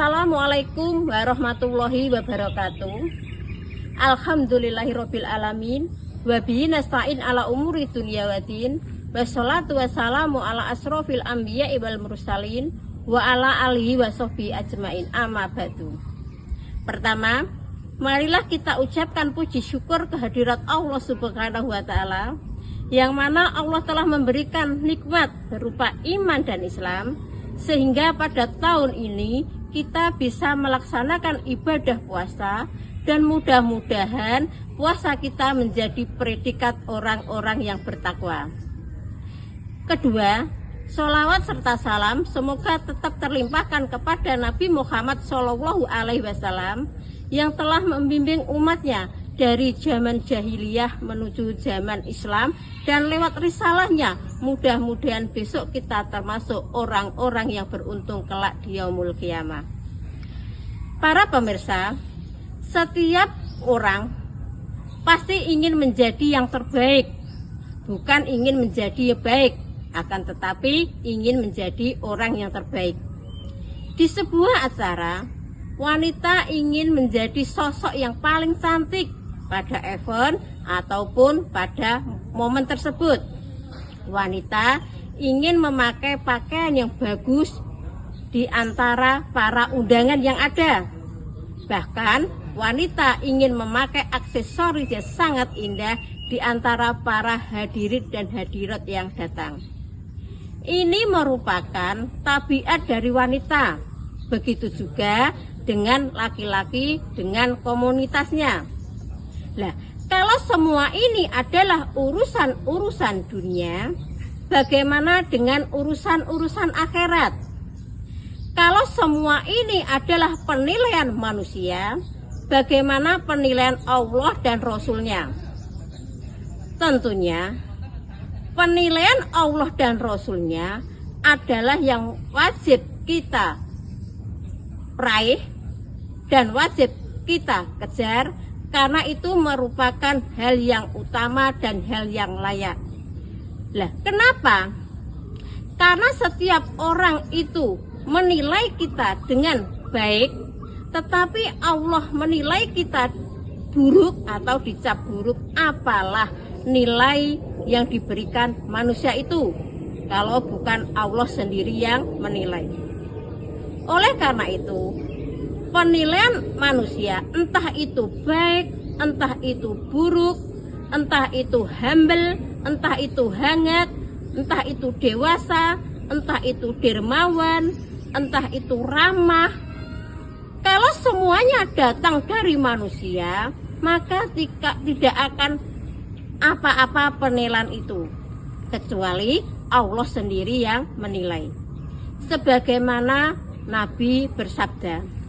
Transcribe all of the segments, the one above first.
Assalamualaikum warahmatullahi wabarakatuh. Alhamdulillahirabbil alamin wa bihi nasta'in ala umuri dunya waddin. Wassalatu wassalamu ala asrofil anbiya'i wal mursalin wa ala alihi wa sahbihi ajmain. Amma ba'du. Pertama, marilah kita ucapkan puji syukur kehadirat Allah Subhanahu wa taala, yang mana Allah telah memberikan nikmat berupa iman dan Islam, sehingga pada tahun ini kita bisa melaksanakan ibadah puasa, dan mudah-mudahan puasa kita menjadi predikat orang-orang yang bertakwa. Kedua, sholawat serta salam semoga tetap terlimpahkan kepada Nabi Muhammad SAW yang telah membimbing umatnya dari zaman jahiliyah menuju zaman Islam, dan lewat risalahnya mudah-mudahan besok kita termasuk orang-orang yang beruntung kelak di yaumul qiyamah. Para pemirsa, setiap orang pasti ingin menjadi yang terbaik, bukan ingin menjadi baik, akan tetapi ingin menjadi orang yang terbaik. Di sebuah acara, wanita ingin menjadi sosok yang paling cantik pada event ataupun pada momen tersebut. Wanita ingin memakai pakaian yang bagus di antara para undangan yang ada. Bahkan wanita ingin memakai aksesoris yang sangat indah di antara para hadirin dan hadirat yang datang. Ini merupakan tabiat dari wanita. Begitu juga dengan laki-laki dengan komunitasnya. Nah, kalau semua ini adalah urusan-urusan dunia, bagaimana dengan urusan-urusan akhirat? Kalau semua ini adalah penilaian manusia, bagaimana penilaian Allah dan Rasul-Nya? Tentunya penilaian Allah dan Rasul-Nya adalah yang wajib kita raih dan wajib kita kejar, karena itu merupakan hal yang utama dan hal yang layak. Lah, kenapa? Karena setiap orang itu menilai kita dengan baik, tetapi Allah menilai kita buruk atau dicap buruk. Apalah nilai yang diberikan manusia itu kalau bukan Allah sendiri yang menilai? Oleh karena itu, penilaian manusia, entah itu baik, entah itu buruk, entah itu humble, entah itu hangat, entah itu dewasa, entah itu dermawan, entah itu ramah, kalau semuanya datang dari manusia, maka tidak akan apa-apa penilaian itu, kecuali Allah sendiri yang menilai. Sebagaimana Nabi bersabda,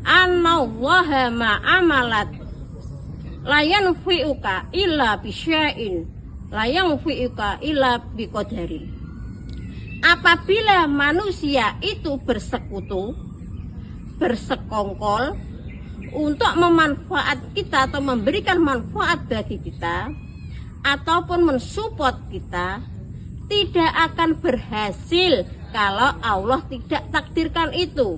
Anallaha ma'amalat layan fi'uka illa bisya'in layan fi'uka illa biqadarin. Apabila manusia itu bersekutu, bersekongkol untuk memanfaat kita atau memberikan manfaat bagi kita ataupun mensupport kita, tidak akan berhasil kalau Allah tidak takdirkan itu.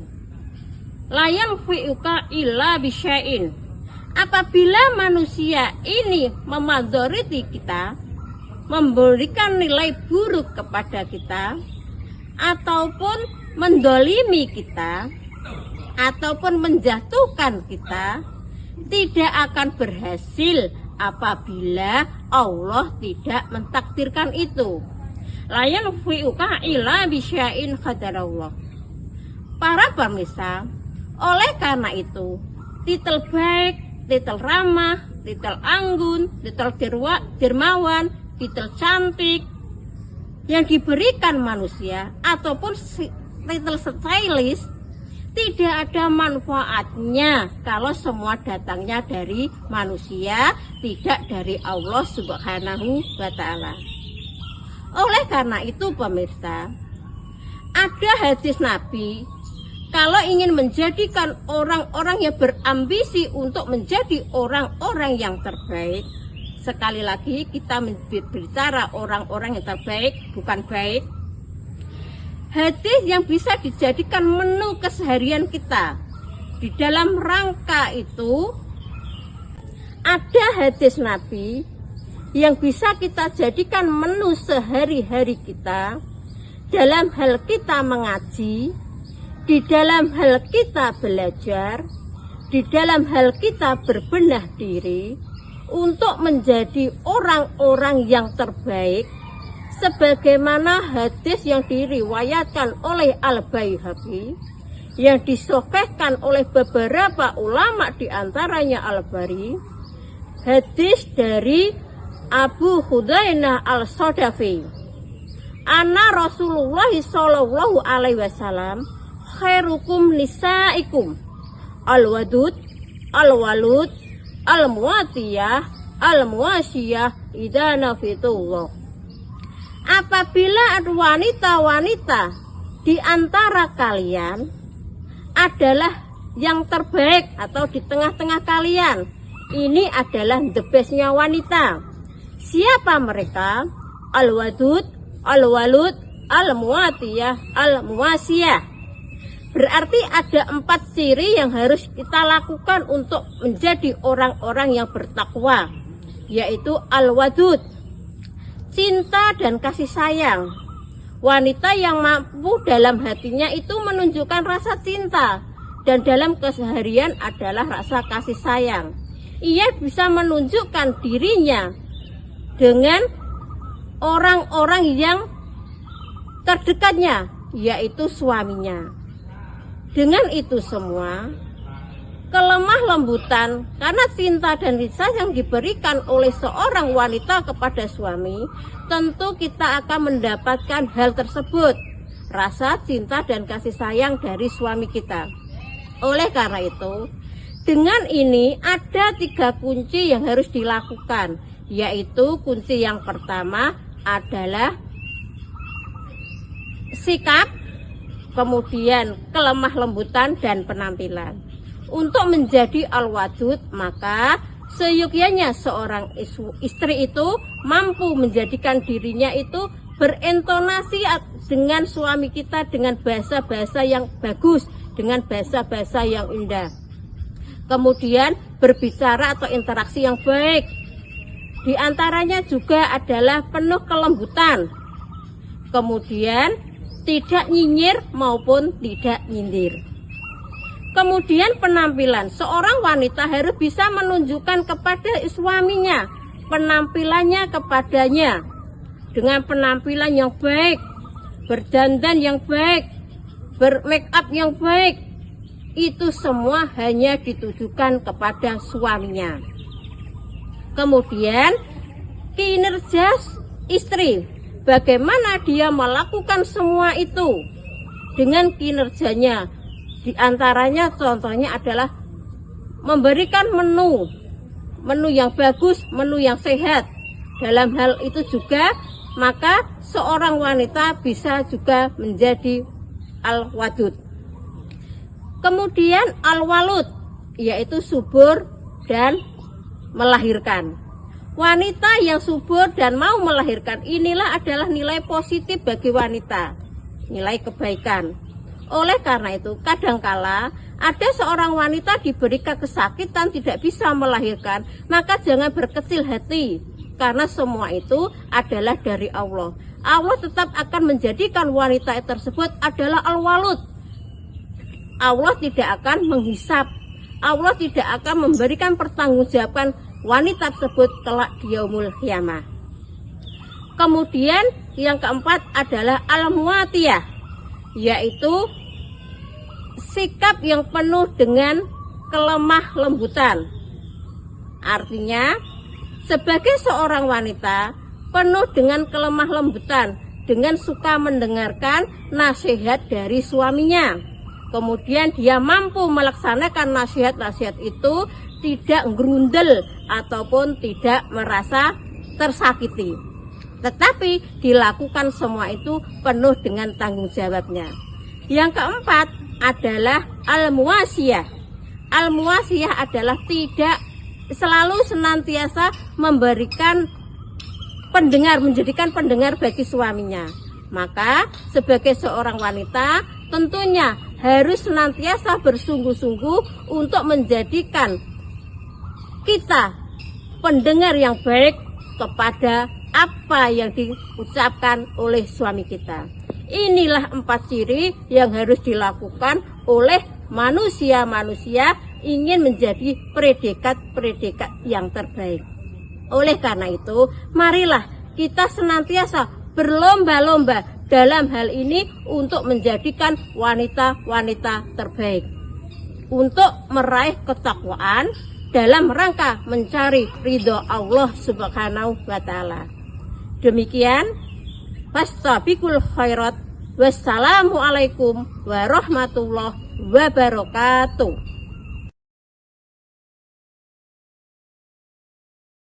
Layang fi'uka illa bisya'in. Apabila manusia ini memadzalimi kita, memberikan nilai buruk kepada kita, ataupun mendolimi kita, ataupun menjatuhkan kita, tidak akan berhasil apabila Allah tidak mentakdirkan itu. Layan fi'uka illa bisya'in qadarallah. Para pemirsa, oleh karena itu, titel baik, titel ramah, titel anggun, titel dermawan, titel cantik yang diberikan manusia ataupun titel stylish, tidak ada manfaatnya kalau semua datangnya dari manusia, tidak dari Allah Subhanahu wa taala. Oleh karena itu pemirsa, ada hadis Nabi, kalau ingin menjadikan orang-orang yang berambisi untuk menjadi orang-orang yang terbaik, sekali lagi kita bicara orang-orang yang terbaik, bukan baik. hadis yang bisa dijadikan menu keseharian kita. Di dalam rangka itu ada hadis Nabi yang bisa kita jadikan menu sehari-hari kita dalam hal kita mengaji, di dalam hal kita belajar, di dalam hal kita berbenah diri untuk menjadi orang-orang yang terbaik, sebagaimana hadis yang diriwayatkan oleh Al-Baihaqi, yang disahihkan oleh beberapa ulama, diantaranya Al-Bari, hadis dari Abu Hudainah Al-Sadafi, anna Rasulullah sallallahu alaihi wasallam khairukum nisaikum al-wadud al-walud al-muatiyah al-muasiyah idana fitullah. Apabila wanita-wanita di antara kalian adalah yang terbaik atau di tengah-tengah kalian, ini adalah the bestnya wanita. Siapa mereka? Al-wadud, al-walud, al-muatiyah, al-muasiyah. Berarti ada 4 ciri yang harus kita lakukan untuk menjadi orang-orang yang bertakwa, yaitu al-wadud, cinta dan kasih sayang. Wanita yang mampu dalam hatinya itu menunjukkan rasa cinta, dan dalam keseharian adalah rasa kasih sayang. Ia bisa menunjukkan dirinya dengan orang-orang yang terdekatnya, yaitu suaminya. Dengan itu semua, kelemah lembutan karena cinta dan kasih yang diberikan oleh seorang wanita kepada suami, tentu kita akan mendapatkan hal tersebut, rasa cinta dan kasih sayang dari suami kita. Oleh karena itu, dengan ini ada 3 kunci yang harus dilakukan, yaitu kunci yang pertama adalah sikap, kemudian kelemah lembutan dan penampilan. Untuk menjadi al-wadud, maka seyogyanya seorang istri itu mampu menjadikan dirinya itu berintonasi dengan suami kita dengan bahasa-bahasa yang bagus, dengan bahasa-bahasa yang indah. Kemudian berbicara atau interaksi yang baik. Di antaranya juga adalah penuh kelembutan. Kemudian tidak nyinyir maupun tidak nyindir. Kemudian penampilan, seorang wanita harus bisa menunjukkan kepada suaminya penampilannya kepadanya dengan penampilan yang baik, berdandan yang baik, bermake up yang baik. Itu semua hanya ditujukan kepada suaminya. Kemudian kinerja istri, bagaimana dia melakukan semua itu dengan kinerjanya. Di antaranya contohnya adalah memberikan menu yang bagus, menu yang sehat. Dalam hal itu juga, maka seorang wanita bisa juga menjadi al-wadud. Kemudian al-walud, yaitu subur dan melahirkan. Wanita yang subur dan mau melahirkan, inilah adalah nilai positif bagi wanita, nilai kebaikan. Oleh karena itu, kadangkala ada seorang wanita diberikan kesakitan tidak bisa melahirkan, maka jangan berkecil hati, karena semua itu adalah dari Allah. Allah tetap akan menjadikan wanita tersebut adalah al-walud. Allah tidak akan menghisap, Allah tidak akan memberikan pertanggungjawaban wanita tersebut kelak di yaumul qiyamah. Kemudian yang keempat adalah al-muatiyah, yaitu sikap yang penuh dengan kelemah lembutan. Artinya, sebagai seorang wanita penuh dengan kelemah lembutan, dengan suka mendengarkan nasihat dari suaminya. Kemudian dia mampu melaksanakan nasihat-nasihat itu tidak gerundel ataupun tidak merasa tersakiti. Tetapi dilakukan semua itu penuh dengan tanggung jawabnya. Yang keempat adalah al-muasiyah. Al-muasiyah adalah tidak selalu senantiasa memberikan pendengar, menjadikan pendengar bagi suaminya. Maka sebagai seorang wanita tentunya harus senantiasa bersungguh-sungguh untuk menjadikan kita pendengar yang baik kepada apa yang diucapkan oleh suami kita. Inilah 4 ciri yang harus dilakukan oleh manusia-manusia ingin menjadi predikat-predikat yang terbaik. Oleh karena itu, marilah kita senantiasa berlomba-lomba dalam hal ini untuk menjadikan wanita-wanita terbaik. Untuk meraih ketakwaan dalam rangka mencari ridho Allah Subhanahu wa Ta'ala. Demikian, fastabiqul khairat. Wassalamualaikum warahmatullahi wabarakatuh.